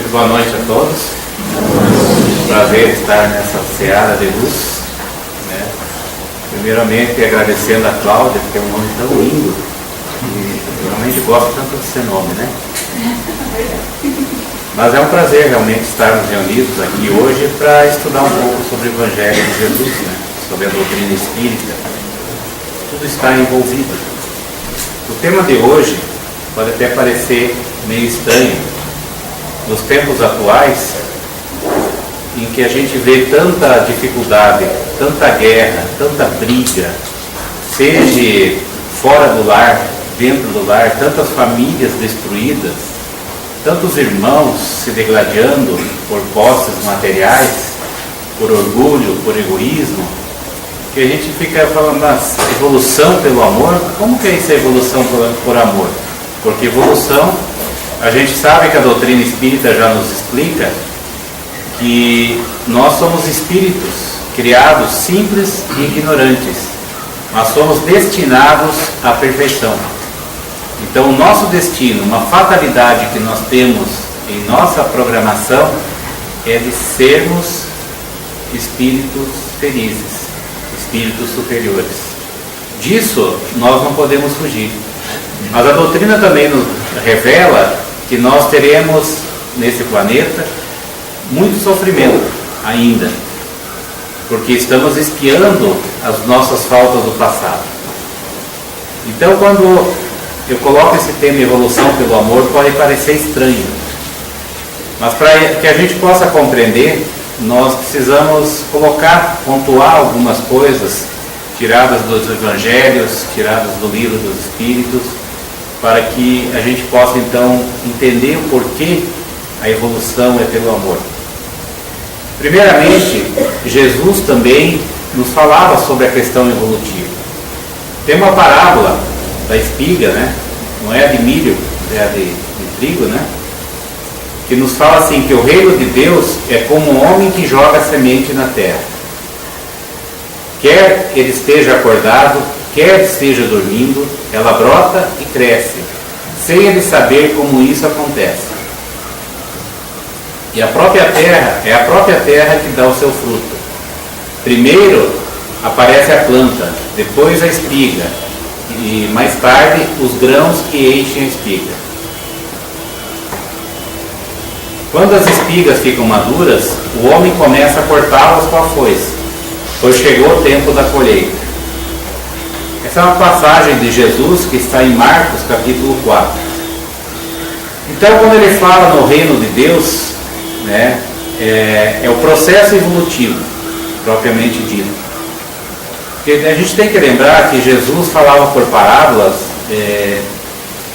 Muito boa noite a todos. Prazer estar nessa seara de luz, né? Primeiramente agradecendo a Cláudia, porque é um nome tão lindo e eu realmente gosto tanto desse nome, né? Mas é um prazer realmente estarmos reunidos aqui hoje para estudar um pouco sobre o Evangelho de Jesus, né? Sobre a doutrina espírita. Tudo está envolvido. O tema de hoje pode até parecer meio estranho. Nos tempos atuais, em que a gente vê tanta dificuldade, tanta guerra, tanta briga, seja fora do lar, dentro do lar, tantas famílias destruídas, tantos irmãos se degladiando por posses materiais, por orgulho, por egoísmo, que a gente fica falando, mas evolução pelo amor? Como que é isso, evolução por amor? Porque evolução, a gente sabe que a doutrina espírita já nos explica que nós somos espíritos criados simples e ignorantes, mas somos destinados à perfeição. Então o nosso destino, uma fatalidade que nós temos em nossa programação é de sermos espíritos felizes, espíritos superiores. Disso nós não podemos fugir. Mas a doutrina também nos revela que nós teremos nesse planeta muito sofrimento ainda, porque estamos expiando as nossas faltas do passado. Então, quando eu coloco esse tema evolução pelo amor, pode parecer estranho, mas para que a gente possa compreender, nós precisamos pontuar algumas coisas tiradas dos evangelhos, tiradas do livro dos Espíritos, para que a gente possa então entender o porquê a evolução é pelo amor. Primeiramente, Jesus também nos falava sobre a questão evolutiva. Tem uma parábola da espiga, né? Não é a de milho, é a de trigo, né? Que nos fala assim, que o reino de Deus é como um homem que joga a semente na terra. Quer ele esteja acordado, quer esteja dormindo, ela brota e cresce, sem ele saber como isso acontece. E a própria terra, é a própria terra que dá o seu fruto. Primeiro aparece a planta, depois a espiga, e mais tarde os grãos que enchem a espiga. Quando as espigas ficam maduras, o homem começa a cortá-las com a foice, pois chegou o tempo da colheita. Essa é uma passagem de Jesus que está em Marcos capítulo 4. Então, quando ele fala no reino de Deus, né, é o processo evolutivo, propriamente dito. Porque a gente tem que lembrar que Jesus falava por parábolas,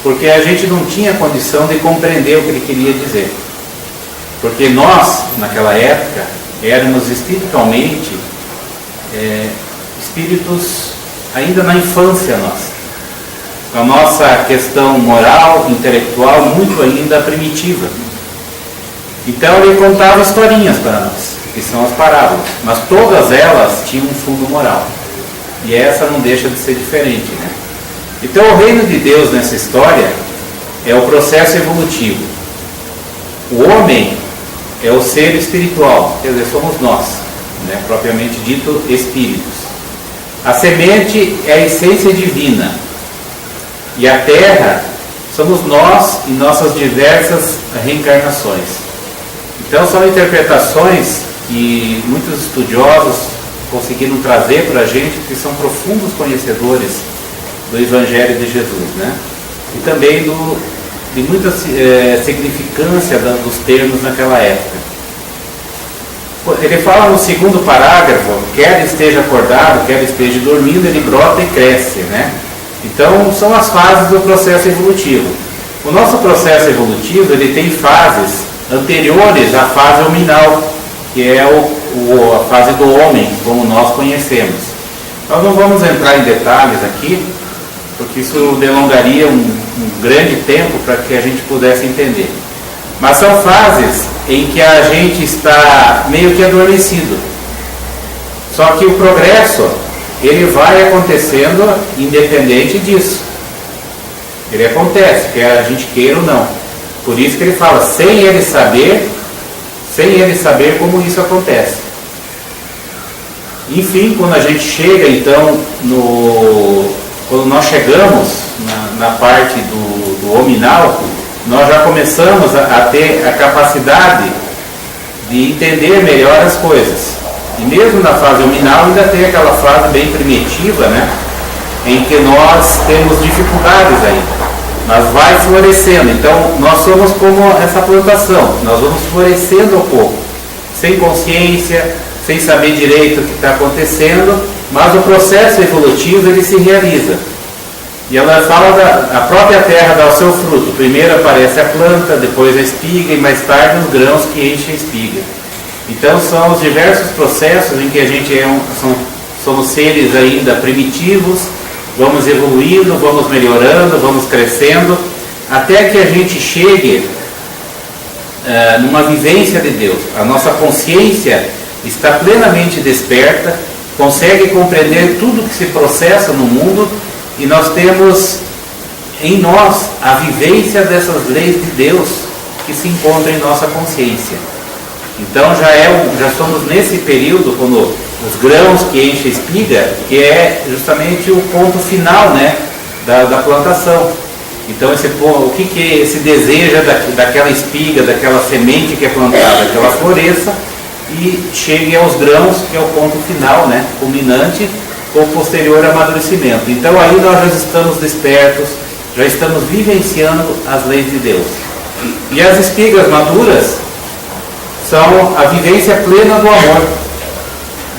porque a gente não tinha condição de compreender o que ele queria dizer. Porque nós, naquela época, éramos espiritualmente espíritos ainda na infância nossa. A nossa questão moral, intelectual, muito ainda primitiva. Então ele contava historinhas para nós, que são as parábolas, mas todas elas tinham um fundo moral. E essa não deixa de ser diferente, né? Então o reino de Deus nessa história é o processo evolutivo. O homem é o ser espiritual, quer dizer, somos nós, né? Propriamente dito, espíritos. A semente é a essência divina. E a terra somos nós e nossas diversas reencarnações. Então são interpretações que muitos estudiosos conseguiram trazer para a gente, que são profundos conhecedores do Evangelho de Jesus, né? E também de muita significância dos termos naquela época. Ele fala no segundo parágrafo, quer esteja acordado, quer esteja dormindo, ele brota e cresce, né? Então são as fases do processo evolutivo. O nosso processo evolutivo, ele tem fases anteriores à fase hominal, que é a fase do homem, como nós conhecemos. Nós não vamos entrar em detalhes aqui, porque isso delongaria um grande tempo para que a gente pudesse entender. Mas são fases em que a gente está meio que adormecido. Só que o progresso, ele vai acontecendo independente disso. Ele acontece, quer a gente queira ou não. Por isso que ele fala, sem ele saber como isso acontece. Enfim, quando a gente chega então, quando nós chegamos na parte do hominal, nós já começamos a ter a capacidade de entender melhor as coisas. E mesmo na fase hominal ainda tem aquela fase bem primitiva, né, em que nós temos dificuldades ainda. Mas vai florescendo. Então nós somos como essa plantação, nós vamos florescendo ao pouco, sem consciência, sem saber direito o que está acontecendo, mas o processo evolutivo ele se realiza. E ela fala a própria terra dá o seu fruto. Primeiro aparece a planta, depois a espiga e mais tarde os grãos que enchem a espiga. Então são os diversos processos em que a gente somos seres ainda primitivos, vamos evoluindo, vamos melhorando, vamos crescendo, até que a gente chegue numa vivência de Deus. A nossa consciência está plenamente desperta, consegue compreender tudo que se processa no mundo, e nós temos em nós a vivência dessas leis de Deus que se encontram em nossa consciência. Então já somos nesse período, quando os grãos que enchem a espiga, que é justamente o ponto final, né, da plantação. Então o que se deseja daquela espiga, daquela semente que é plantada, que ela floresça e chegue aos grãos, que é o ponto final, né, culminante, com o posterior amadurecimento. Então aí nós já estamos despertos, já estamos vivenciando as leis de Deus. E as espigas maduras são a vivência plena do amor,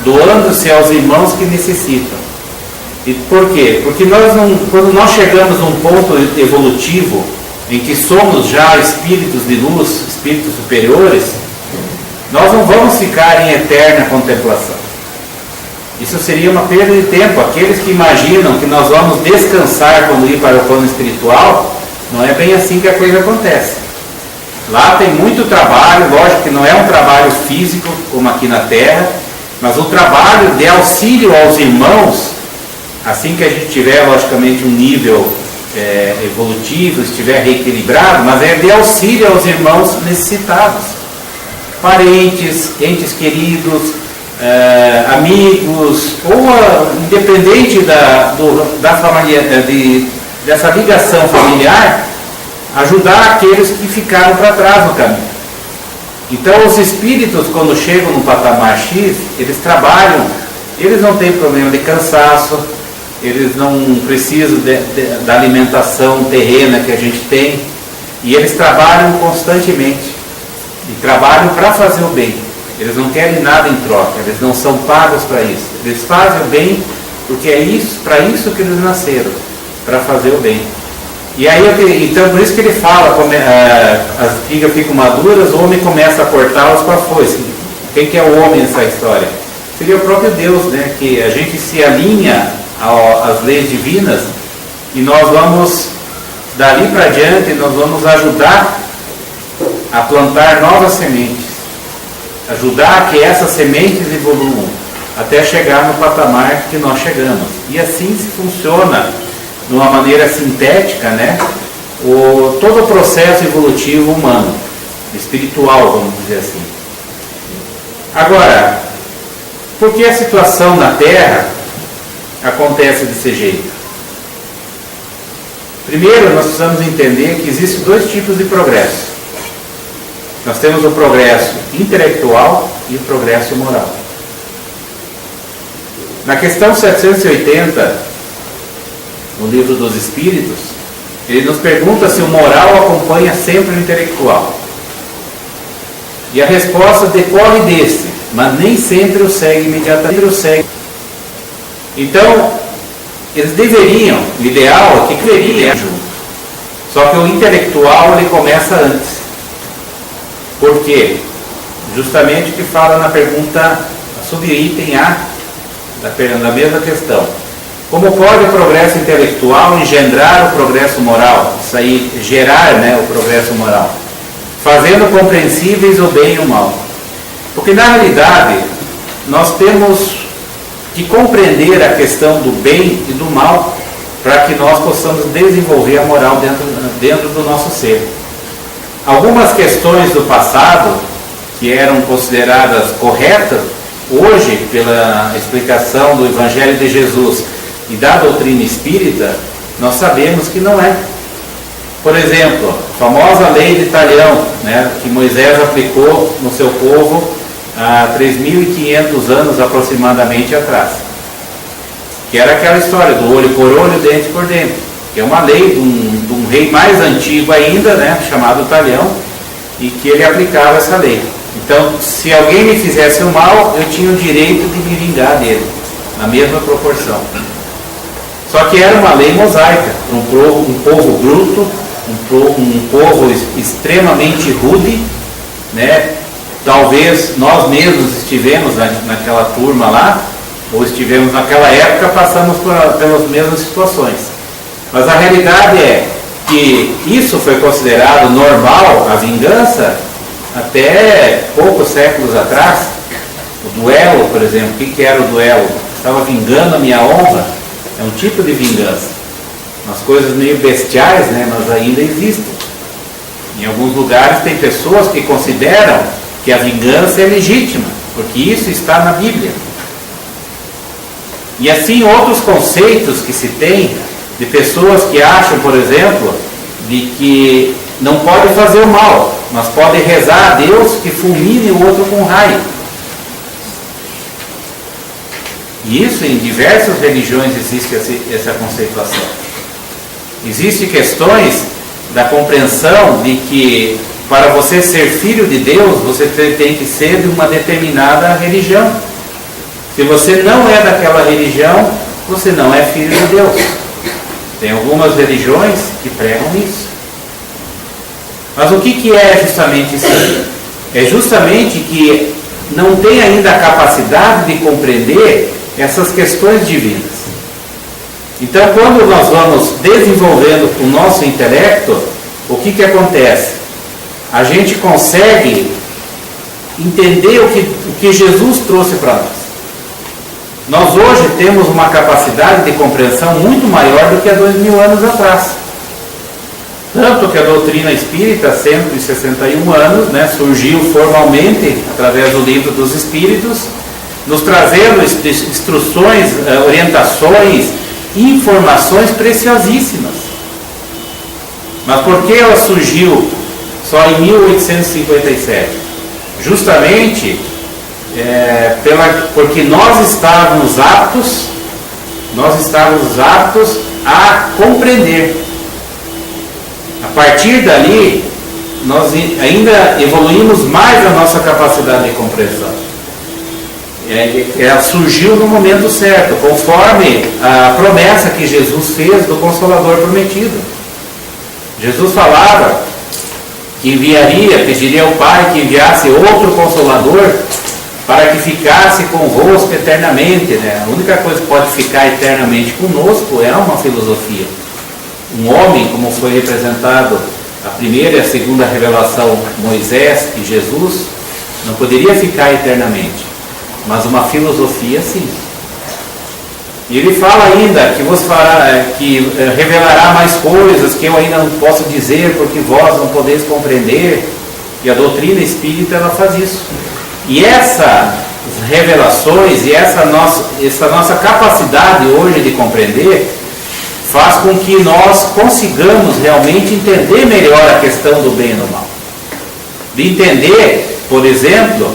doando-se aos irmãos que necessitam. E por quê? Porque quando nós chegamos num ponto evolutivo em que somos já espíritos de luz, espíritos superiores, nós não vamos ficar em eterna contemplação. Isso seria uma perda de tempo. Aqueles que imaginam que nós vamos descansar quando ir para o plano espiritual, não é bem assim que a coisa acontece. Lá tem muito trabalho, lógico que não é um trabalho físico como aqui na Terra, mas o trabalho de auxílio aos irmãos, assim que a gente tiver logicamente um nível evolutivo, estiver reequilibrado, mas é de auxílio aos irmãos necessitados, parentes, entes queridos, amigos, ou independente dessa ligação familiar, ajudar aqueles que ficaram para trás no caminho. Então os espíritos, quando chegam no patamar X, eles trabalham, eles não têm problema de cansaço, eles não precisam da alimentação terrena que a gente tem, e eles trabalham constantemente, e trabalham para fazer o bem. Eles não querem nada em troca, eles não são pagos para isso. Eles fazem o bem porque é para isso que eles nasceram, para fazer o bem. E aí, então, por isso que ele fala, as espigas ficam maduras, o homem começa a cortá-las com a foice. Quem que é o homem nessa história? Seria o próprio Deus, né? Que a gente se alinha às leis divinas e nós vamos, dali para diante, nós vamos ajudar a plantar novas sementes. Ajudar que essas sementes evoluam até chegar no patamar que nós chegamos. E assim se funciona de uma maneira sintética, né, todo o processo evolutivo humano, espiritual, vamos dizer assim. Agora, por que a situação na Terra acontece desse jeito? Primeiro, nós precisamos entender que existem dois tipos de progresso. Nós temos o progresso intelectual e o progresso moral. Na questão 780, no livro dos Espíritos, ele nos pergunta se o moral acompanha sempre o intelectual. E a resposta decorre desse, mas nem sempre o segue imediatamente. Então, eles deveriam, o ideal é que deveriam junto. Só que o intelectual ele começa antes. Por quê? Justamente o que fala na pergunta, subitem A, da mesma questão. Como pode o progresso intelectual engendrar o progresso moral? Isso aí, gerar, né, o progresso moral. Fazendo compreensíveis o bem e o mal. Porque na realidade, nós temos que compreender a questão do bem e do mal para que nós possamos desenvolver a moral dentro do nosso ser. algumas questões do passado que eram consideradas corretas, hoje, pela explicação do Evangelho de Jesus e da doutrina espírita, nós sabemos que não é. Por exemplo, a famosa lei de Talião, né, que Moisés aplicou no seu povo há 3.500 anos aproximadamente atrás. Que era aquela história do olho por olho, dente por dente, que é uma lei de um rei mais antigo ainda, né, chamado Talião, e que ele aplicava essa lei. Então, se alguém me fizesse o mal, eu tinha o direito de me vingar dele, na mesma proporção. Só que era uma lei mosaica, um povo bruto, um povo extremamente rude, né? Talvez nós mesmos estivemos naquela turma lá, ou estivemos naquela época, passamos pelas mesmas situações. Mas a realidade é que isso foi considerado normal, a vingança, até poucos séculos atrás. O duelo, por exemplo, o que era o duelo? Estava vingando a minha honra, é um tipo de vingança. Umas coisas meio bestiais, né, mas ainda existem. Em alguns lugares tem pessoas que consideram que a vingança é legítima, porque isso está na Bíblia. E assim outros conceitos que se tem de pessoas que acham, por exemplo, de que não pode fazer o mal, mas pode rezar a Deus que fulmine o outro com raio. E isso em diversas religiões existe essa conceituação. Existem questões da compreensão de que para você ser filho de Deus, você tem que ser de uma determinada religião. Se você não é daquela religião, você não é filho de Deus. Tem algumas religiões que pregam isso. Mas o que é justamente isso? É justamente que não tem ainda a capacidade de compreender essas questões divinas. Então, quando nós vamos desenvolvendo o nosso intelecto, o que acontece? A gente consegue entender o que Jesus trouxe para nós. Nós hoje temos uma capacidade de compreensão muito maior do que há 2000 anos atrás. Tanto que a doutrina espírita, 161 anos, né, surgiu formalmente através do Livro dos Espíritos, nos trazendo instruções, orientações, informações preciosíssimas. Mas por que ela surgiu só em 1857? Justamente porque nós estávamos aptos a compreender. A partir dali, nós ainda evoluímos mais a nossa capacidade de compreensão. Ela surgiu no momento certo, conforme a promessa que Jesus fez do Consolador prometido. Jesus falava que pediria ao Pai que enviasse outro Consolador para que ficasse convosco eternamente, né? A única coisa que pode ficar eternamente conosco é uma filosofia. Um homem, como foi representado a primeira e a segunda revelação, Moisés e Jesus, não poderia ficar eternamente, mas uma filosofia sim. E ele fala ainda que revelará mais coisas que eu ainda não posso dizer porque vós não podeis compreender. E a doutrina espírita ela faz isso. E essas revelações e essa nossa capacidade hoje de compreender faz com que nós consigamos realmente entender melhor a questão do bem e do mal. De entender, por exemplo,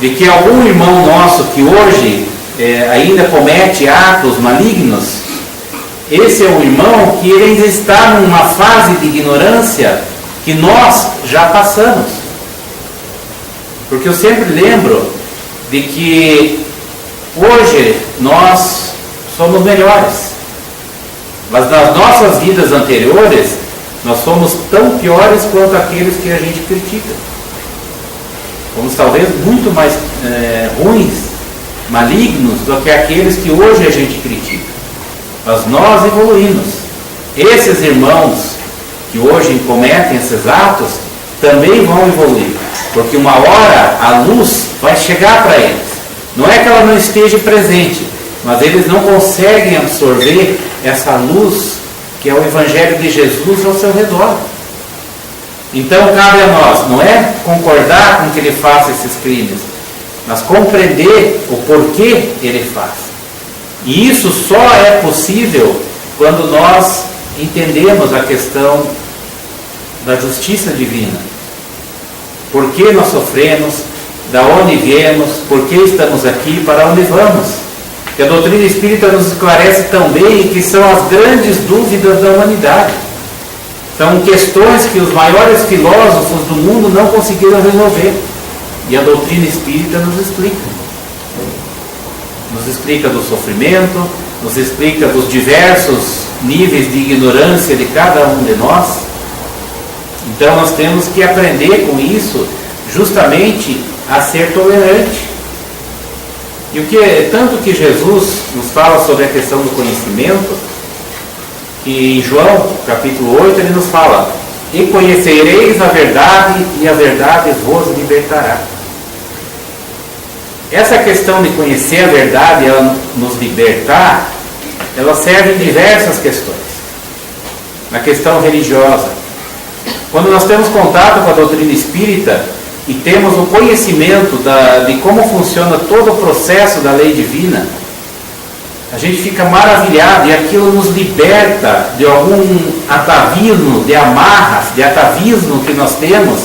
de que algum irmão nosso que hoje ainda comete atos malignos, esse é um irmão que ele ainda está numa fase de ignorância que nós já passamos. Porque eu sempre lembro de que hoje nós somos melhores, mas nas nossas vidas anteriores nós somos tão piores quanto aqueles que a gente critica. Fomos talvez muito mais ruins, malignos do que aqueles que hoje a gente critica. Mas nós evoluímos. Esses irmãos que hoje cometem esses atos também vão evoluir, porque uma hora a luz vai chegar para eles. Não é que ela não esteja presente, mas eles não conseguem absorver essa luz que é o Evangelho de Jesus ao seu redor. Então cabe a nós, não é concordar com que ele faça esses crimes, mas compreender o porquê ele faz. E isso só é possível quando nós entendemos a questão da justiça divina. Por que nós sofremos, da onde viemos, por que estamos aqui, para onde vamos. Que a doutrina espírita nos esclarece também que são as grandes dúvidas da humanidade. São questões que os maiores filósofos do mundo não conseguiram resolver. E a doutrina espírita nos explica. Nos explica do sofrimento, nos explica dos diversos níveis de ignorância de cada um de nós. Então nós temos que aprender com isso, justamente a ser tolerante. E tanto que Jesus nos fala sobre a questão do conhecimento, que em João, capítulo 8, ele nos fala: e conhecereis a verdade, e a verdade vos libertará. Essa questão de conhecer a verdade e ela nos libertar, ela serve em diversas questões. Na questão religiosa, quando nós temos contato com a doutrina espírita e temos o conhecimento de como funciona todo o processo da lei divina, a gente fica maravilhado e aquilo nos liberta de algum atavismo, de amarras, de atavismo que nós temos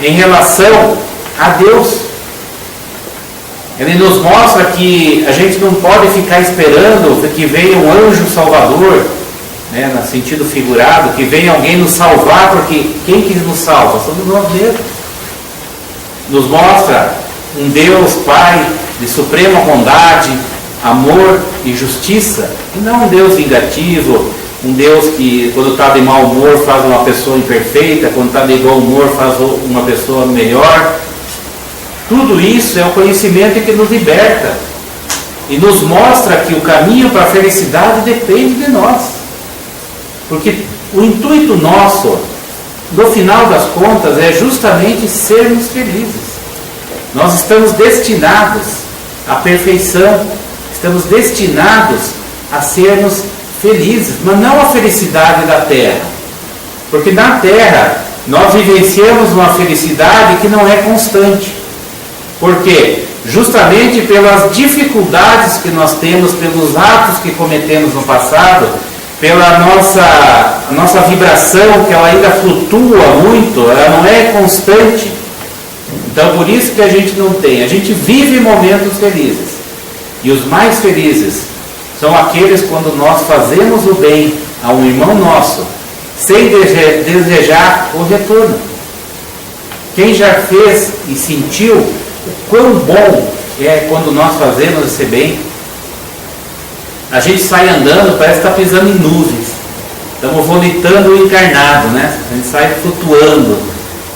em relação a Deus. Ele nos mostra que a gente não pode ficar esperando que venha um anjo salvador, né, no sentido figurado, que venha alguém nos salvar, porque quem que nos salva? Somos nós mesmos. Nos mostra um Deus Pai de suprema bondade, amor e justiça, e não um Deus vingativo, um Deus que quando está de mau humor faz uma pessoa imperfeita, quando está de bom humor faz uma pessoa melhor. Tudo isso é o conhecimento que nos liberta e nos mostra que o caminho para a felicidade depende de nós. Porque o intuito nosso, no final das contas, é justamente sermos felizes. Nós estamos destinados à perfeição, estamos destinados a sermos felizes, mas não a felicidade da terra. Porque na terra nós vivenciamos uma felicidade que não é constante. Por quê? Justamente pelas dificuldades que nós temos, pelos atos que cometemos no passado, pela nossa vibração, que ela ainda flutua muito, ela não é constante. Então por isso que a gente não tem. A gente vive momentos felizes. E os mais felizes são aqueles quando nós fazemos o bem a um irmão nosso, sem desejar o retorno. Quem já fez e sentiu o quão bom é quando nós fazemos esse bem, a gente sai andando, parece que está pisando em nuvens, estamos vomitando o encarnado, né? A gente sai flutuando,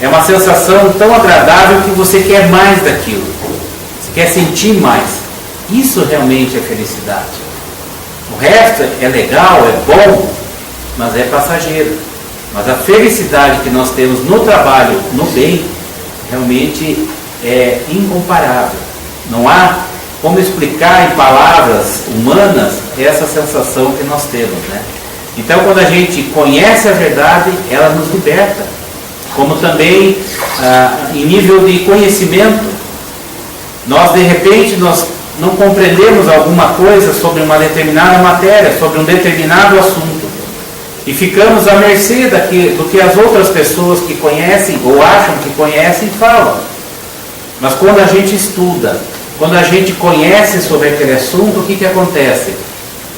é uma sensação tão agradável que você quer mais daquilo, você quer sentir mais. Isso realmente é felicidade. O resto é legal, é bom, mas é passageiro. Mas a felicidade que nós temos no trabalho, no bem, realmente é incomparável. Não há como explicar em palavras humanas essa sensação que nós temos, né? Então quando a gente conhece a verdade, ela nos liberta. Como também em nível de conhecimento, nós de repente nós não compreendemos alguma coisa sobre uma determinada matéria, sobre um determinado assunto, e ficamos à mercê do que as outras pessoas que conhecem ou acham que conhecem falam. Mas quando a gente estuda, quando a gente conhece sobre aquele assunto, o que acontece?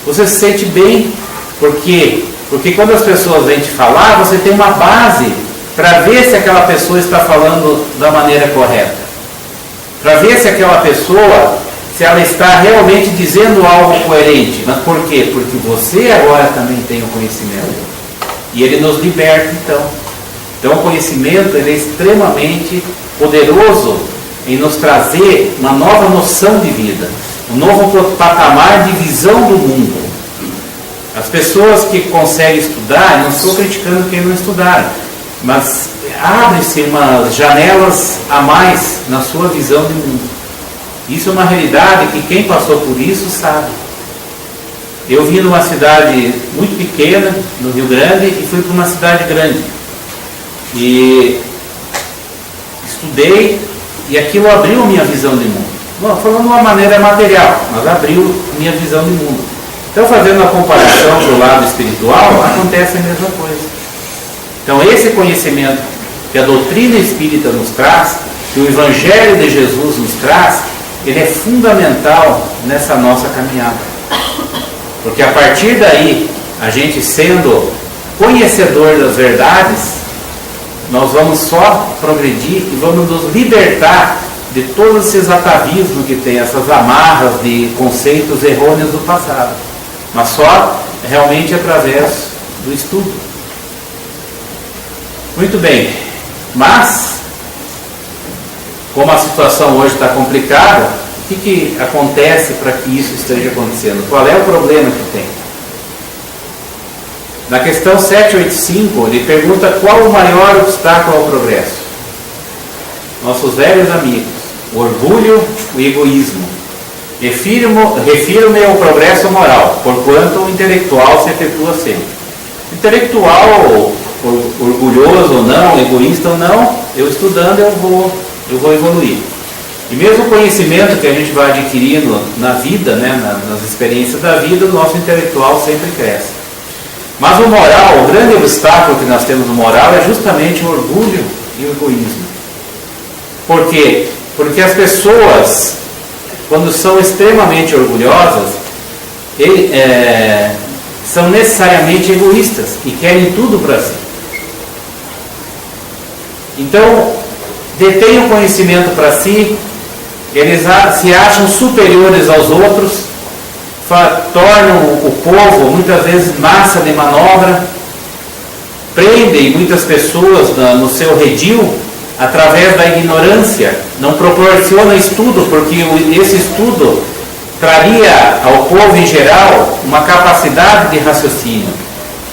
Você se sente bem. Por quê? Porque quando as pessoas vêm te falar, você tem uma base para ver se aquela pessoa está falando da maneira correta. Para ver se aquela pessoa, se ela está realmente dizendo algo coerente. Mas por quê? Porque você agora também tem o conhecimento. E ele nos liberta então. Então o conhecimento ele é extremamente poderoso em nos trazer uma nova noção de vida, um novo patamar de visão do mundo. As pessoas que conseguem estudar, não estou criticando quem não estudaram, mas abre-se umas janelas a mais na sua visão de mundo. Isso é uma realidade que quem passou por isso sabe. Eu vim de uma cidade muito pequena, no Rio Grande, e fui para uma cidade grande. e estudei, e aquilo abriu minha visão de mundo. Não, falando de uma maneira material, mas abriu minha visão de mundo. Então, fazendo a comparação do lado espiritual, acontece a mesma coisa. Então, esse conhecimento que a doutrina espírita nos traz, que o Evangelho de Jesus nos traz, ele é fundamental nessa nossa caminhada. Porque a partir daí, a gente sendo conhecedor das verdades, nós vamos só progredir e vamos nos libertar de todos esses atavismos que tem, essas amarras de conceitos errôneos do passado. Mas só realmente através do estudo. Muito bem, mas como a situação hoje está complicada, o que acontece para que isso esteja acontecendo? Qual é o problema que tem? Na questão 785, ele pergunta qual o maior obstáculo ao progresso. Nossos velhos amigos, o orgulho, o egoísmo. Refiro-me ao progresso moral, porquanto o intelectual se efetua sempre. Intelectual, orgulhoso ou não, egoísta ou não, eu estudando eu vou evoluir. E mesmo o conhecimento que a gente vai adquirindo na vida, né, nas experiências da vida, o nosso intelectual sempre cresce. Mas o moral, o grande obstáculo que nós temos no moral é justamente o orgulho e o egoísmo. Por quê? Porque as pessoas, quando são extremamente orgulhosas, são necessariamente egoístas e querem tudo para si. Então, detêm o conhecimento para si, eles se acham superiores aos outros, tornam o povo muitas vezes massa de manobra, prendem muitas pessoas no seu redil através da ignorância, não proporciona estudo, porque esse estudo traria ao povo em geral uma capacidade de raciocínio,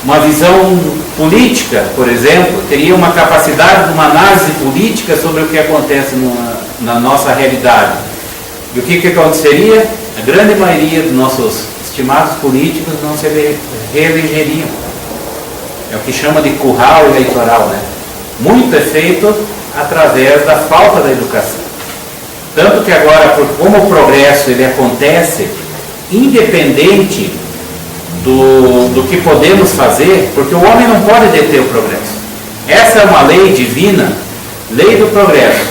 uma visão política, por exemplo, teria uma capacidade de uma análise política sobre o que acontece na nossa realidade. E o que aconteceria? A grande maioria dos nossos estimados políticos não se reelegeriam. É o que chama de curral eleitoral, né? Muito é feito através da falta da educação. Tanto que agora, como o progresso ele acontece independente do que podemos fazer, porque o homem não pode deter o progresso. Essa é uma lei divina, lei do progresso,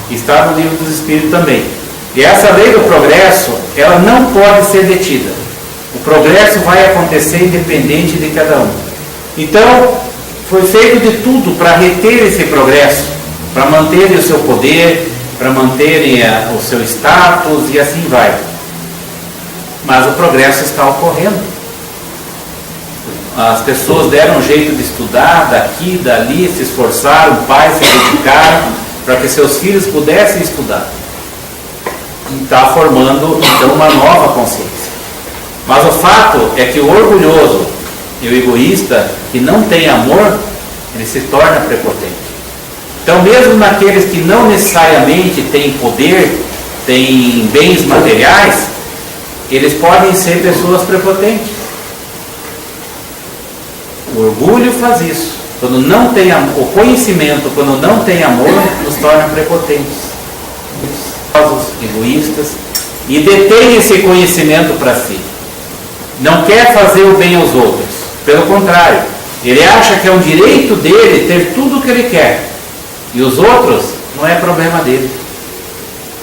que está no Livro dos Espíritos também. E essa lei do progresso, ela não pode ser detida. O progresso vai acontecer independente de cada um. Então, foi feito de tudo para reter esse progresso, para manterem o seu poder, para manterem o seu status e assim vai. Mas o progresso está ocorrendo. As pessoas deram um jeito de estudar daqui, dali, se esforçaram, pais se dedicaram para que seus filhos pudessem estudar. E está formando então uma nova consciência. Mas o fato é que o orgulhoso e o egoísta que não tem amor, ele se torna prepotente. Então, mesmo naqueles que não necessariamente têm poder, têm bens materiais, eles podem ser pessoas prepotentes. O orgulho faz isso. Quando não tem o conhecimento, quando não tem amor, nos torna prepotentes, egoístas, e detém esse conhecimento para si. Não quer fazer o bem aos outros. Pelo contrário, ele acha que é um direito dele ter tudo o que ele quer. E os outros, não é problema dele.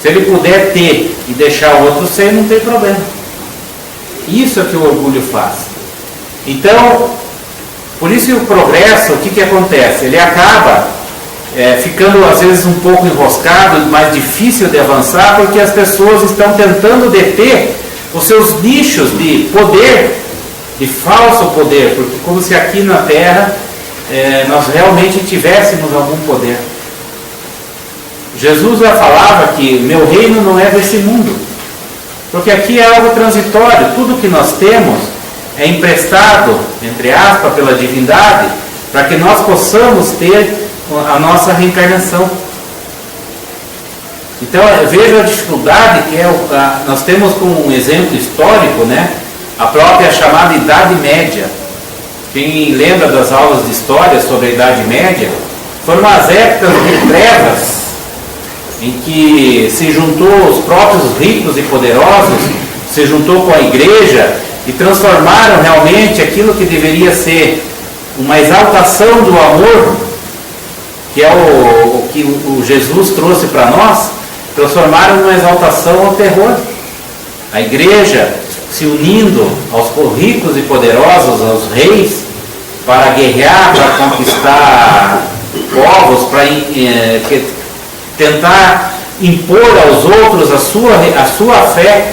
Se ele puder ter e deixar o outro sem, não tem problema. Isso é que o orgulho faz. Então, por isso que o progresso, o que acontece? Ele acaba ficando às vezes um pouco enroscado, mais difícil de avançar, porque as pessoas estão tentando deter os seus nichos de poder, de falso poder, porque como se aqui na Terra nós realmente tivéssemos algum poder. Jesus já falava que meu reino não é desse mundo, porque aqui é algo transitório, tudo que nós temos é emprestado, entre aspas, pela divindade, para que nós possamos ter a nossa reencarnação. Então, veja a dificuldade que nós temos como um exemplo histórico, né, a própria chamada Idade Média. Quem lembra das aulas de história sobre a Idade Média, Foram as épocas de trevas, em que se juntou os próprios ricos e poderosos, se juntou com a igreja e transformaram realmente aquilo que deveria ser uma exaltação do amor, que é o que o Jesus trouxe para nós, transformaram numa exaltação ao terror. A igreja se unindo aos ricos e poderosos, aos reis, para guerrear, para conquistar povos, para tentar impor aos outros a sua fé,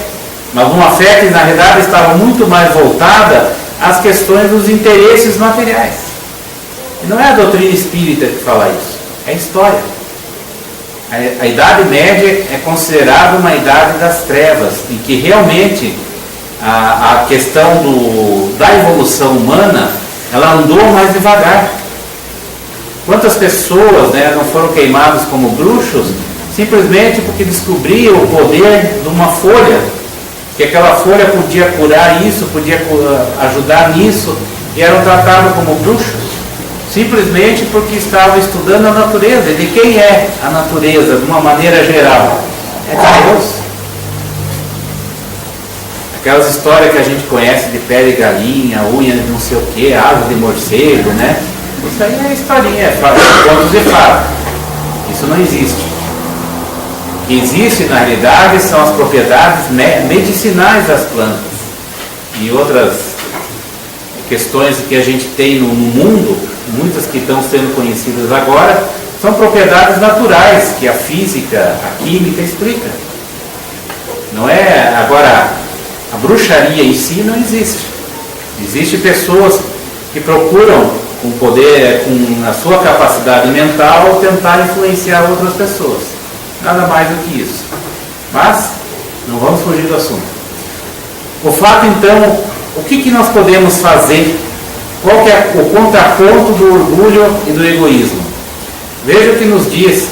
mas uma fé que na realidade estava muito mais voltada às questões dos interesses materiais. E não é a doutrina espírita que fala isso, é a história. A Idade Média é considerada uma idade das trevas, em que realmente a questão da evolução humana, ela andou mais devagar. Quantas pessoas, né, não foram queimadas como bruxos simplesmente porque descobriam o poder de uma folha, que aquela folha podia curar isso, podia ajudar nisso, e eram tratados como bruxos simplesmente porque estavam estudando a natureza. E de quem é a natureza de uma maneira geral? É de Deus. Aquelas histórias que a gente conhece de pé de galinha, unha de não sei o que, asa de morcego, né? Isso aí é historinha, é contos de fada. Isso não existe. O que existe na realidade são as propriedades medicinais das plantas e outras questões que a gente tem no mundo, muitas que estão sendo conhecidas agora, são propriedades naturais que a física, a química explica. Não é agora. A bruxaria em si não existe. Existem pessoas que procuram, com poder, com a sua capacidade mental, tentar influenciar outras pessoas. Nada mais do que isso. Mas, não vamos fugir do assunto. O fato, então, o que nós podemos fazer? Qual que é o contraponto do orgulho e do egoísmo? Veja o que nos diz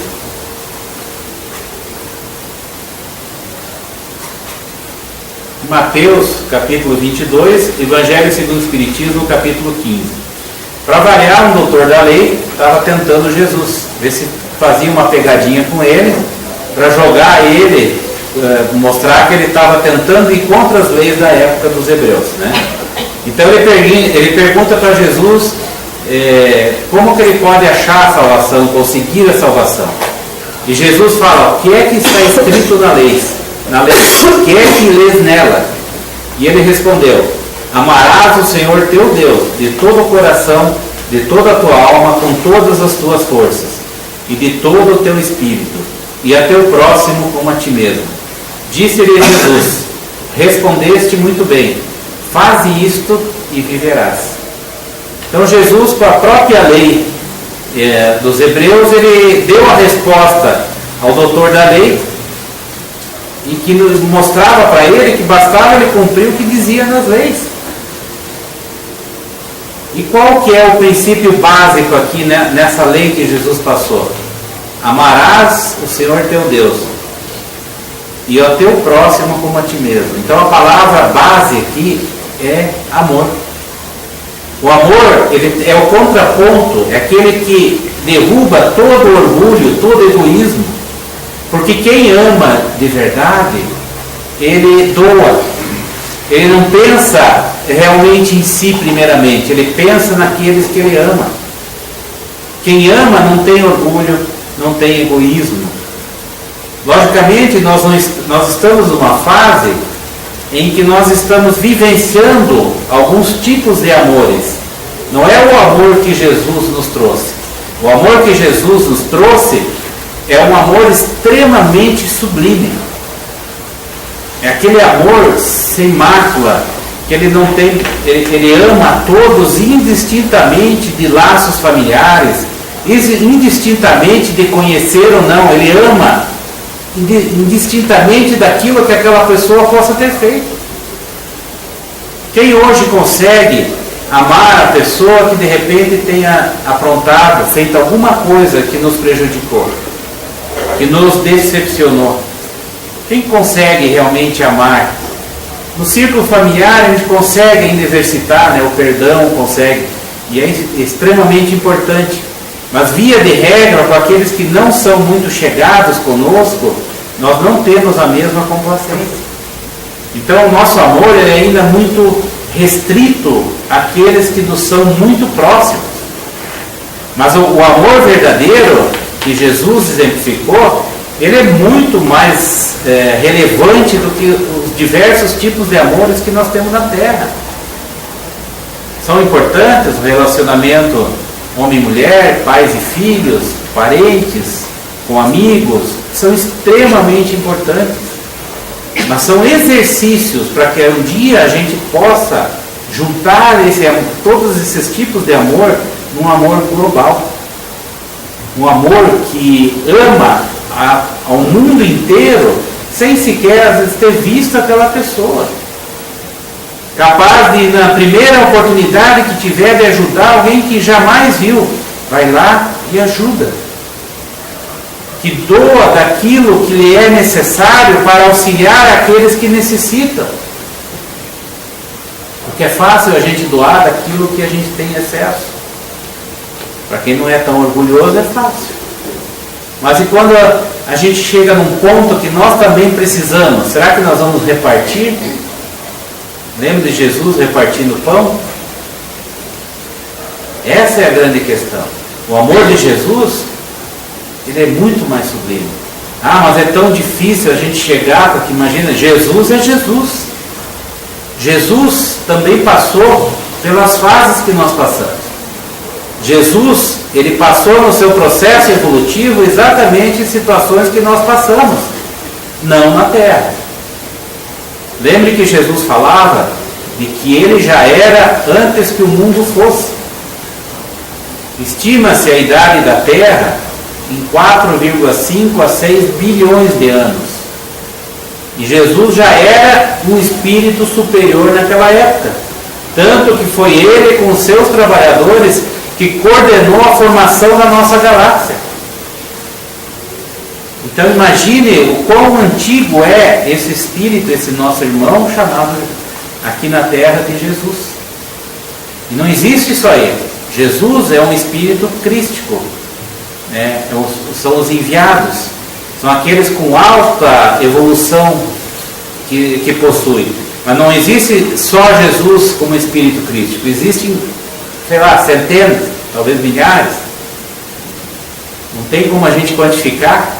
Mateus, capítulo 22, Evangelho segundo o Espiritismo, capítulo 15. Para variar, um doutor da lei estava tentando Jesus, ver se fazia uma pegadinha com ele, para jogar ele, mostrar que ele estava tentando ir contra as leis da época dos hebreus, né? Então ele pergunta para Jesus como que ele pode achar a salvação, conseguir a salvação. E Jesus fala: o que é que está escrito na lei? O que é que lês nela? E ele respondeu: amarás o Senhor teu Deus de todo o coração, de toda a tua alma, com todas as tuas forças, e de todo o teu espírito, e a teu próximo como a ti mesmo. Disse-lhe Jesus: respondeste muito bem, faze isto e viverás. Então Jesus, com a própria lei dos hebreus, ele deu a resposta ao doutor da lei, e que mostrava para ele que bastava ele cumprir o que dizia nas leis. E qual que é o princípio básico aqui, né, nessa lei que Jesus passou? Amarás o Senhor teu Deus e ao teu próximo como a ti mesmo. Então a palavra base aqui é amor. O amor, ele é o contraponto, é aquele que derruba todo orgulho, todo egoísmo. Porque quem ama de verdade, ele doa. Ele não pensa realmente em si primeiramente, ele pensa naqueles que ele ama. Quem ama não tem orgulho, não tem egoísmo. Logicamente, nós estamos numa fase em que nós estamos vivenciando alguns tipos de amores. Não é o amor que Jesus nos trouxe. O amor que Jesus nos trouxe é um amor extremamente sublime. É aquele amor sem mácula, que ele não tem, ele ama a todos indistintamente de laços familiares, indistintamente de conhecer ou não. Ele ama indistintamente daquilo que aquela pessoa possa ter feito. Quem hoje consegue amar a pessoa que de repente tenha aprontado, feito alguma coisa que nos prejudicou, que nos decepcionou? Quem consegue realmente amar? No círculo familiar a gente consegue ainda exercitar, né? O perdão consegue, e é extremamente importante. Mas via de regra, com aqueles que não são muito chegados conosco, nós não temos a mesma complacência. Então o nosso amor é ainda muito restrito àqueles que nos são muito próximos. Mas o amor verdadeiro que Jesus exemplificou, ele é muito mais relevante do que os diversos tipos de amores que nós temos na Terra. São importantes o relacionamento homem e mulher, pais e filhos, parentes, com amigos, são extremamente importantes. Mas são exercícios para que um dia a gente possa juntar todos esses tipos de amor num amor global. Um amor que ama ao mundo inteiro sem sequer às vezes ter visto aquela pessoa. Capaz de, na primeira oportunidade que tiver de ajudar alguém que jamais viu, vai lá e ajuda. Que doa daquilo que lhe é necessário para auxiliar aqueles que necessitam. Porque é fácil a gente doar daquilo que a gente tem excesso. Para quem não é tão orgulhoso é fácil. Mas e quando a gente chega num ponto que nós também precisamos, será que nós vamos repartir? Lembra de Jesus repartindo pão? Essa é a grande questão. O amor de Jesus, ele é muito mais sublime. Mas é tão difícil a gente chegar, porque imagina, Jesus é Jesus. Jesus também passou pelas fases que nós passamos. Jesus, ele passou no seu processo evolutivo exatamente em situações que nós passamos, não na Terra. Lembre que Jesus falava de que ele já era antes que o mundo fosse. Estima-se a idade da Terra em 4,5 a 6 bilhões de anos. E Jesus já era um espírito superior naquela época. Tanto que foi ele com seus trabalhadores que coordenou a formação da nossa galáxia. Então imagine o quão antigo é esse espírito, esse nosso irmão chamado aqui na Terra de Jesus. E não existe só ele. Jesus é um espírito crístico. São os enviados. São aqueles com alta evolução que possuem. Mas não existe só Jesus como espírito crístico. Existem, sei lá, centenas, talvez milhares. Não tem como a gente quantificar.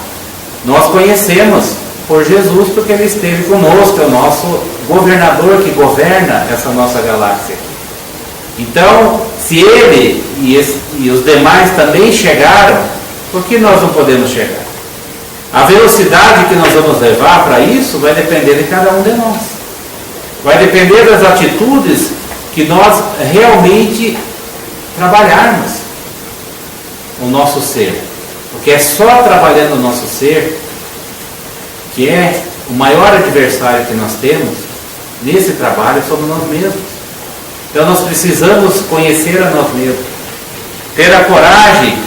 Nós conhecemos por Jesus porque ele esteve conosco, é o nosso governador que governa essa nossa galáxia. Então, se ele e os demais também chegaram, por que nós não podemos chegar? A velocidade que nós vamos levar para isso vai depender de cada um de nós. Vai depender das atitudes que nós realmente trabalharmos o nosso ser. Porque é só trabalhando o nosso ser, que é o maior adversário que nós temos, nesse trabalho somos nós mesmos. Então nós precisamos conhecer a nós mesmos. Ter a coragem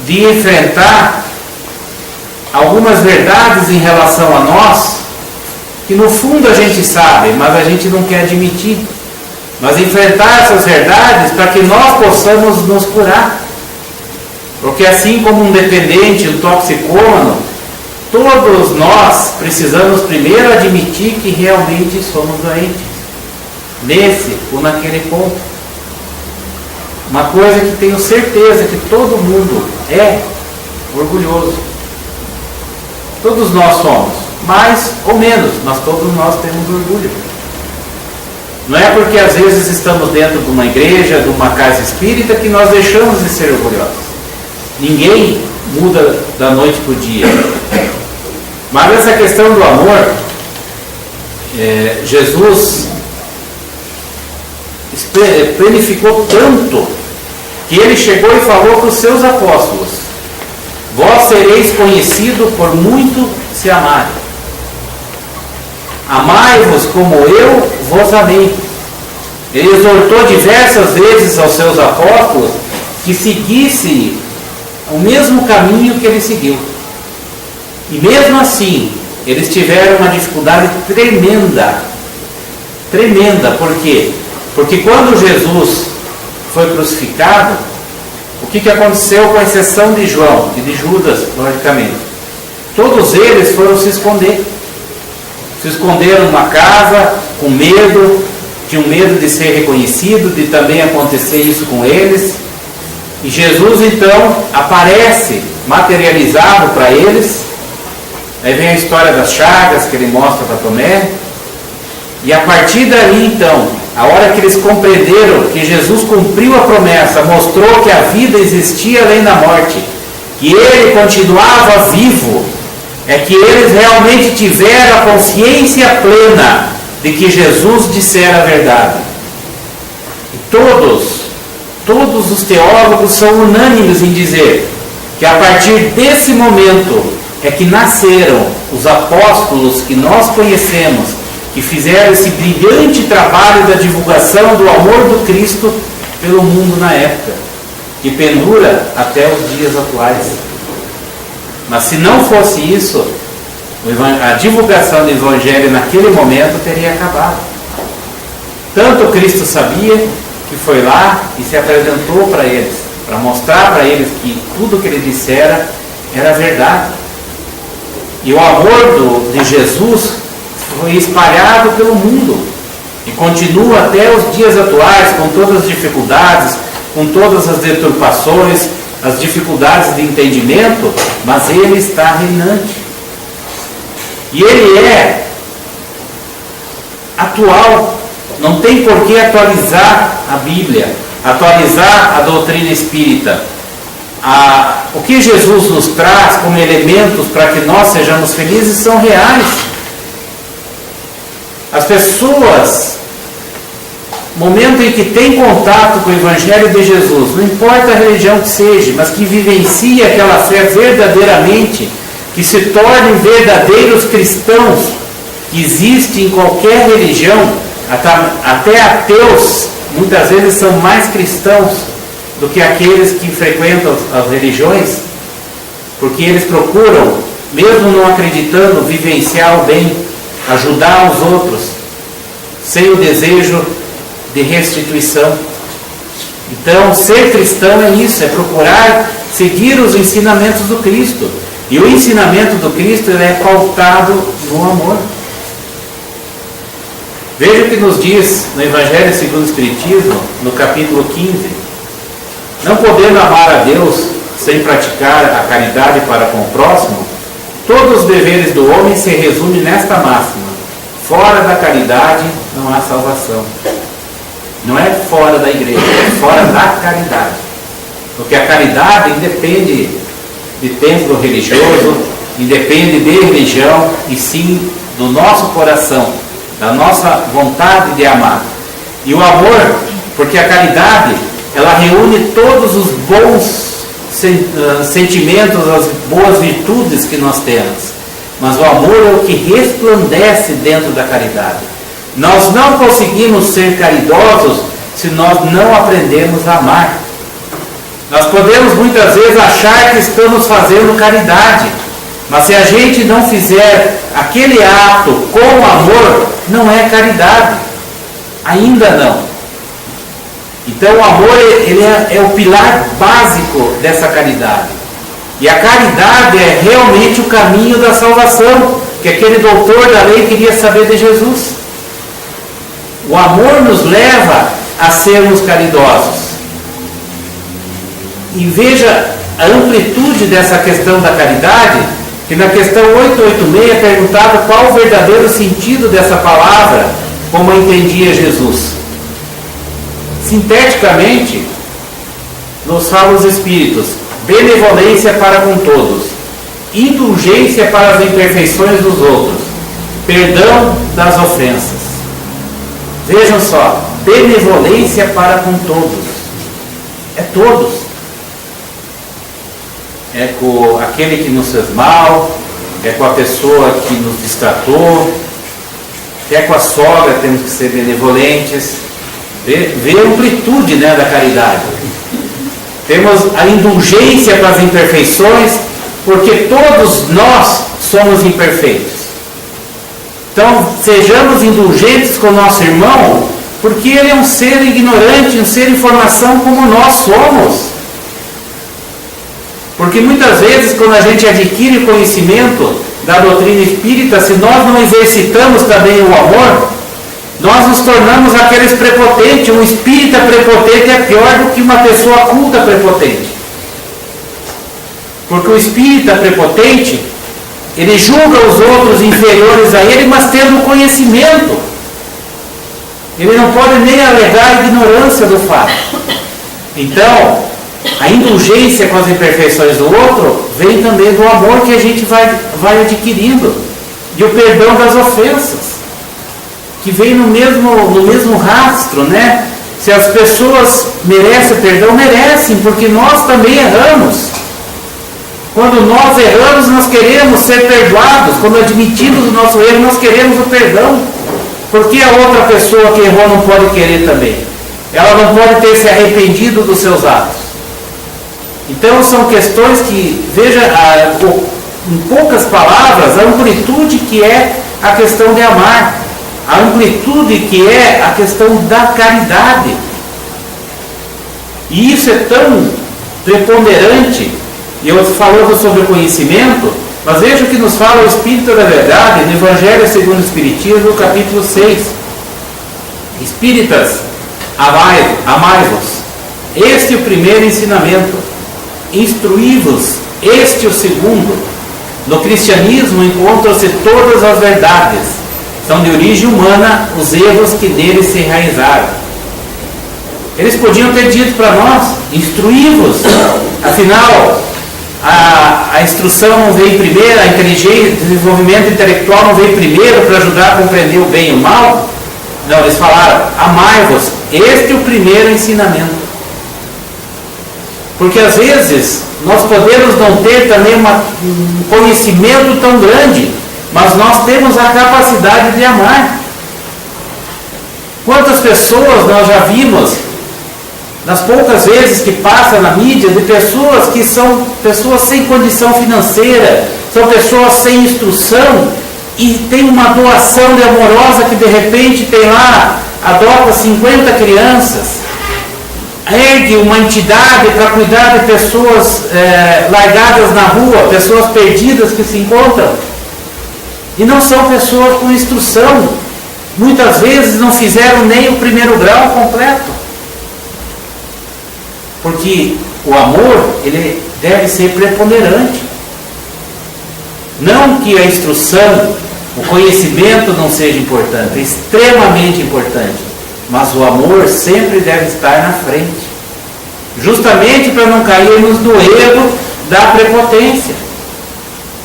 de enfrentar algumas verdades em relação a nós, que no fundo a gente sabe, mas a gente não quer admitir. Mas enfrentar essas verdades para que nós possamos nos curar. Porque assim como um dependente, um toxicômano, todos nós precisamos primeiro admitir que realmente somos doentes. Nesse ou naquele ponto. Uma coisa que tenho certeza que todo mundo é orgulhoso. Todos nós somos, mais ou menos, mas todos nós temos orgulho. Não é porque às vezes estamos dentro de uma igreja, de uma casa espírita, que nós deixamos de ser orgulhosos. Ninguém muda da noite para o dia. Mas essa questão do amor, Jesus planificou tanto que ele chegou e falou para os seus apóstolos: vós sereis conhecidos por muito se amarem. Amai-vos como eu vos amei. Ele exortou diversas vezes aos seus apóstolos que seguissem o mesmo caminho que ele seguiu. E mesmo assim, eles tiveram uma dificuldade tremenda. Tremenda, por quê? Porque quando Jesus foi crucificado, o que aconteceu, com exceção de João e de Judas, logicamente? Todos eles foram se esconder. Se esconderam numa casa, com medo, tinham medo de ser reconhecido, de também acontecer isso com eles. E Jesus então aparece, materializado para eles. Aí vem a história das chagas que ele mostra para Tomé. E a partir dali então, a hora que eles compreenderam que Jesus cumpriu a promessa, mostrou que a vida existia além da morte, que ele continuava vivo, é que eles realmente tiveram a consciência plena de que Jesus dissera a verdade. E todos os teólogos são unânimes em dizer que a partir desse momento é que nasceram os apóstolos que nós conhecemos, que fizeram esse brilhante trabalho da divulgação do amor do Cristo pelo mundo na época, que pendura até os dias atuais. Mas se não fosse isso, a divulgação do Evangelho naquele momento teria acabado. Tanto Cristo sabia que foi lá e se apresentou para eles, para mostrar para eles que tudo que ele dissera era verdade. E o amor de Jesus foi espalhado pelo mundo e continua até os dias atuais, com todas as dificuldades, com todas as deturpações, as dificuldades de entendimento, mas ele está reinante. E ele é atual. Não tem por que atualizar a Bíblia, atualizar a doutrina espírita. O que Jesus nos traz como elementos para que nós sejamos felizes são reais. As pessoas, no momento em que têm contato com o Evangelho de Jesus, não importa a religião que seja, mas que vivencie aquela fé verdadeiramente, que se tornem verdadeiros cristãos, que existe em qualquer religião, até ateus, muitas vezes são mais cristãos do que aqueles que frequentam as religiões, porque eles procuram, mesmo não acreditando, vivenciar o bem, ajudar os outros, sem o desejo de restituição. Então, ser cristão é isso, é procurar seguir os ensinamentos do Cristo. E o ensinamento do Cristo ele é pautado no amor. Veja o que nos diz no Evangelho segundo o Espiritismo, no capítulo 15. Não podendo amar a Deus sem praticar a caridade para com o próximo, todos os deveres do homem se resumem nesta máxima: fora da caridade não há salvação. Não é fora da igreja, é fora da caridade. Porque a caridade independe de templo religioso, independe de religião, e sim do nosso coração, da nossa vontade de amar. E o amor, porque a caridade, ela reúne todos os bons sentimentos, as boas virtudes que nós temos. Mas o amor é o que resplandece dentro da caridade. Nós não conseguimos ser caridosos se nós não aprendemos a amar. Nós podemos muitas vezes achar que estamos fazendo caridade, mas se a gente não fizer aquele ato com amor, não é caridade. Ainda não. Então o amor ele é o pilar básico dessa caridade. E a caridade é realmente o caminho da salvação, que aquele doutor da lei queria saber de Jesus. O amor nos leva a sermos caridosos. E veja a amplitude dessa questão da caridade, que na questão 886 é perguntado qual o verdadeiro sentido dessa palavra, como entendia Jesus. Sinteticamente, nos fala os Espíritos: benevolência para com todos, indulgência para as imperfeições dos outros, perdão das ofensas. Vejam só, benevolência para com todos. É todos. É com aquele que nos fez mal, é com a pessoa que nos distratou, até com a sogra temos que ser benevolentes. Vê a amplitude, né, da caridade. Temos a indulgência para as imperfeições, porque todos nós somos imperfeitos. Então, sejamos indulgentes com o nosso irmão, porque ele é um ser ignorante, um ser em formação como nós somos. Porque muitas vezes, quando a gente adquire conhecimento da doutrina espírita, se nós não exercitamos também o amor, nós nos tornamos aqueles prepotentes. Um espírita prepotente é pior do que uma pessoa culta prepotente. Porque o espírita prepotente, ele julga os outros inferiores a ele, mas tendo conhecimento. Ele não pode nem alegar a ignorância do fato. Então, a indulgência com as imperfeições do outro vem também do amor que a gente vai adquirindo, e o perdão das ofensas, que vem no mesmo rastro, né? Se as pessoas merecem perdão, merecem, porque nós também erramos. Quando nós erramos, nós queremos ser perdoados. Quando admitimos o nosso erro, nós queremos o perdão. Por que a outra pessoa que errou não pode querer também? Ela não pode ter se arrependido dos seus atos. Então são questões que, veja, em poucas palavras, a amplitude que é a questão de amar, a amplitude que é a questão da caridade. E isso é tão preponderante. E eu falando sobre o conhecimento, mas veja o que nos fala o Espírito da Verdade no Evangelho segundo o Espiritismo, no capítulo 6. Espíritas, amai-vos. Este é o primeiro ensinamento. Instruí-vos, este é o segundo. No cristianismo encontram-se todas as verdades. São de origem humana os erros que neles se enraizaram. Eles podiam ter dito para nós: instruí-vos. Afinal, a instrução não veio primeiro, a inteligência, o desenvolvimento intelectual não veio primeiro para ajudar a compreender o bem e o mal? Não, eles falaram: amai-vos. Este é o primeiro ensinamento. Porque às vezes nós podemos não ter também um conhecimento tão grande, mas nós temos a capacidade de amar. Quantas pessoas nós já vimos, nas poucas vezes que passa na mídia, de pessoas que são pessoas sem condição financeira, são pessoas sem instrução, e tem uma doação de amorosa que de repente tem lá, adota 50 crianças, ergue uma entidade para cuidar de pessoas largadas na rua, pessoas perdidas que se encontram, e não são pessoas com instrução, muitas vezes não fizeram nem o primeiro grau completo. Porque o amor, ele deve ser preponderante. Não que a instrução, o conhecimento não seja importante, é extremamente importante. Mas o amor sempre deve estar na frente. Justamente para não cairmos no erro da prepotência.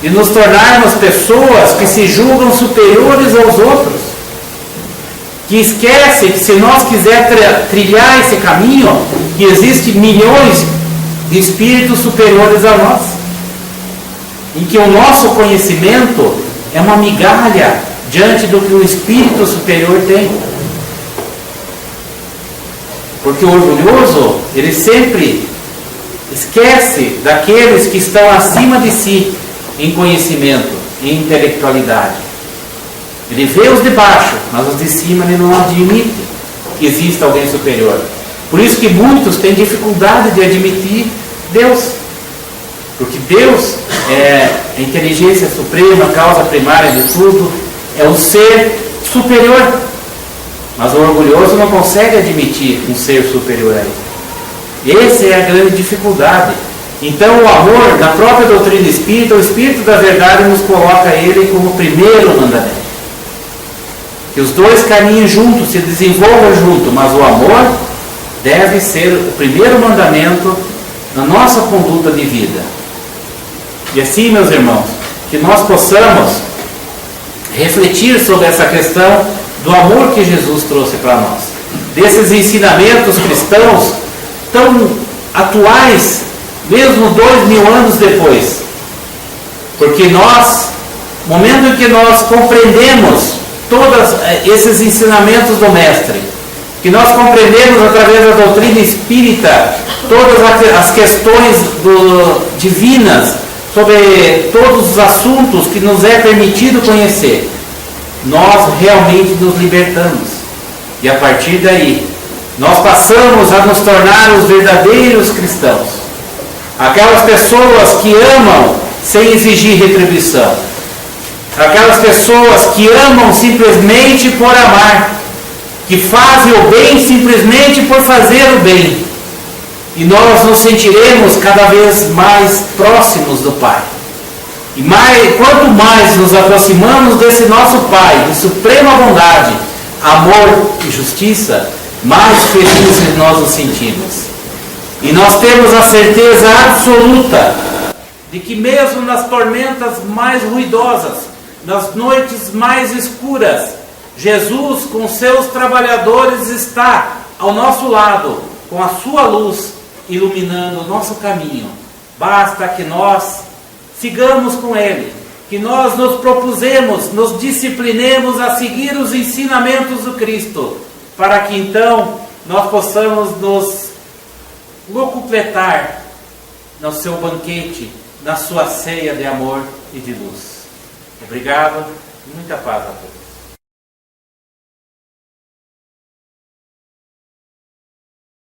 E nos tornarmos pessoas que se julgam superiores aos outros. Que esquecem que se nós quisermos trilhar esse caminho, que existem milhões de espíritos superiores a nós. Em que o nosso conhecimento é uma migalha diante do que o espírito superior tem. Porque o orgulhoso, ele sempre esquece daqueles que estão acima de si em conhecimento, em intelectualidade. Ele vê os de baixo, mas os de cima ele não admite que exista alguém superior. Por isso que muitos têm dificuldade de admitir Deus. Porque Deus é a inteligência suprema, a causa primária de tudo, é o ser superior. Mas o orgulhoso não consegue admitir um ser superior a ele. Essa é a grande dificuldade. Então o amor, na própria doutrina espírita, o Espírito da Verdade nos coloca ele como primeiro mandamento. Que os dois caminhem juntos, se desenvolvam juntos, mas o amor deve ser o primeiro mandamento na nossa conduta de vida. E assim, meus irmãos, que nós possamos refletir sobre essa questão do amor que Jesus trouxe para nós, desses ensinamentos cristãos tão atuais, mesmo 2000 anos depois, porque nós, no momento em que nós compreendemos todos esses ensinamentos do Mestre, que nós compreendemos através da doutrina espírita todas as questões divinas sobre todos os assuntos que nos é permitido conhecer, nós realmente nos libertamos. E a partir daí, nós passamos a nos tornar os verdadeiros cristãos. Aquelas pessoas que amam sem exigir retribuição. Aquelas pessoas que amam simplesmente por amar, que fazem o bem simplesmente por fazer o bem. E nós nos sentiremos cada vez mais próximos do Pai. E quanto mais nos aproximamos desse nosso Pai, de suprema bondade, amor e justiça, mais felizes nós nos sentimos. E nós temos a certeza absoluta de que mesmo nas tormentas mais ruidosas, nas noites mais escuras, Jesus com seus trabalhadores está ao nosso lado, com a sua luz iluminando o nosso caminho. Basta que nós sigamos com Ele, que nós nos propusemos, nos disciplinemos a seguir os ensinamentos do Cristo, para que então nós possamos nos locupletar no seu banquete, na sua ceia de amor e de luz. Obrigado e muita paz a todos.